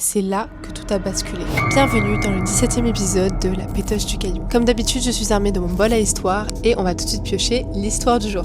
C'est là que tout a basculé. Bienvenue dans le 17e épisode de La Pétoche du Caillou. Comme d'habitude, je suis armée de mon bol à histoire et on va tout de suite piocher l'histoire du jour.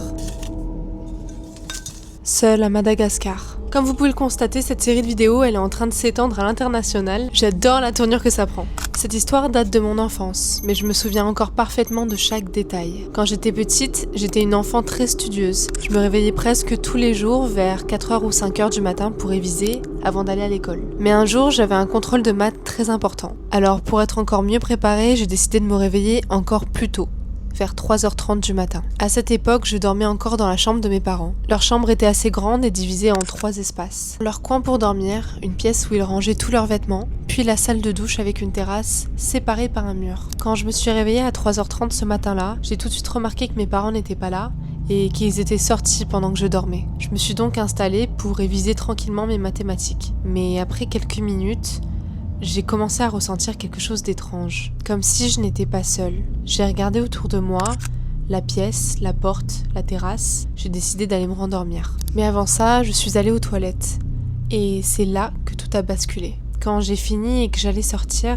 Seule à Madagascar. Comme vous pouvez le constater, cette série de vidéos, elle est en train de s'étendre à l'international. J'adore la tournure que ça prend. Cette histoire date de mon enfance, mais je me souviens encore parfaitement de chaque détail. Quand j'étais petite, j'étais une enfant très studieuse. Je me réveillais presque tous les jours vers 4h ou 5h du matin pour réviser avant d'aller à l'école. Mais un jour, j'avais un contrôle de maths très important. Alors pour être encore mieux préparée, j'ai décidé de me réveiller encore plus tôt, vers 3h30 du matin. À cette époque, je dormais encore dans la chambre de mes parents. Leur chambre était assez grande et divisée en 3 espaces. Leur coin pour dormir, une pièce où ils rangeaient tous leurs vêtements, puis la salle de douche avec une terrasse séparée par un mur. Quand je me suis réveillée à 3h30 ce matin-là, j'ai tout de suite remarqué que mes parents n'étaient pas là et qu'ils étaient sortis pendant que je dormais. Je me suis donc installée pour réviser tranquillement mes mathématiques. Mais après quelques minutes, j'ai commencé à ressentir quelque chose d'étrange, comme si je n'étais pas seule. J'ai regardé autour de moi, la pièce, la porte, la terrasse. J'ai décidé d'aller me rendormir. Mais avant ça, je suis allée aux toilettes. Et c'est là que tout a basculé. Quand j'ai fini et que j'allais sortir,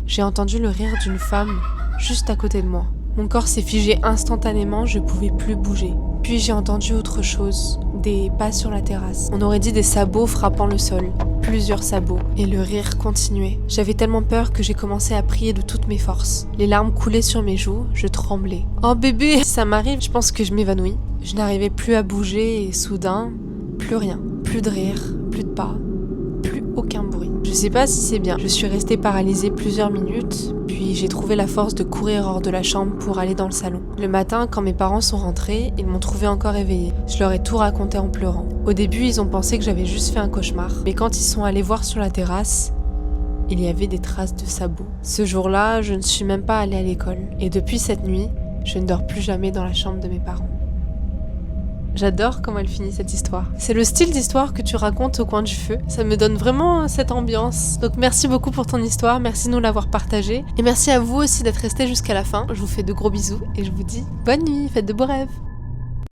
j'ai entendu le rire d'une femme juste à côté de moi. Mon corps s'est figé instantanément, je pouvais plus bouger. Puis j'ai entendu autre chose, des pas sur la terrasse. On aurait dit des sabots frappant le sol. Plusieurs sabots, et le rire continuait. J'avais tellement peur que j'ai commencé à prier de toutes mes forces. Les larmes coulaient sur mes joues, je tremblais. Oh bébé, si ça m'arrive, je pense que je m'évanouis. Je n'arrivais plus à bouger et soudain, plus rien. Plus de rire, plus de pas, plus aucun bruit. Je sais pas si c'est bien. Je suis restée paralysée plusieurs minutes, puis j'ai trouvé la force de courir hors de la chambre pour aller dans le salon. Le matin, quand mes parents sont rentrés, ils m'ont trouvée encore éveillée. Je leur ai tout raconté en pleurant. Au début, ils ont pensé que j'avais juste fait un cauchemar, mais quand ils sont allés voir sur la terrasse, il y avait des traces de sabots. Ce jour-là, je ne suis même pas allée à l'école. Et depuis cette nuit, je ne dors plus jamais dans la chambre de mes parents. J'adore comment elle finit cette histoire. C'est le style d'histoire que tu racontes au coin du feu. Ça me donne vraiment cette ambiance. Donc merci beaucoup pour ton histoire, merci de nous l'avoir partagée. Et merci à vous aussi d'être restés jusqu'à la fin. Je vous fais de gros bisous et je vous dis bonne nuit, faites de beaux rêves.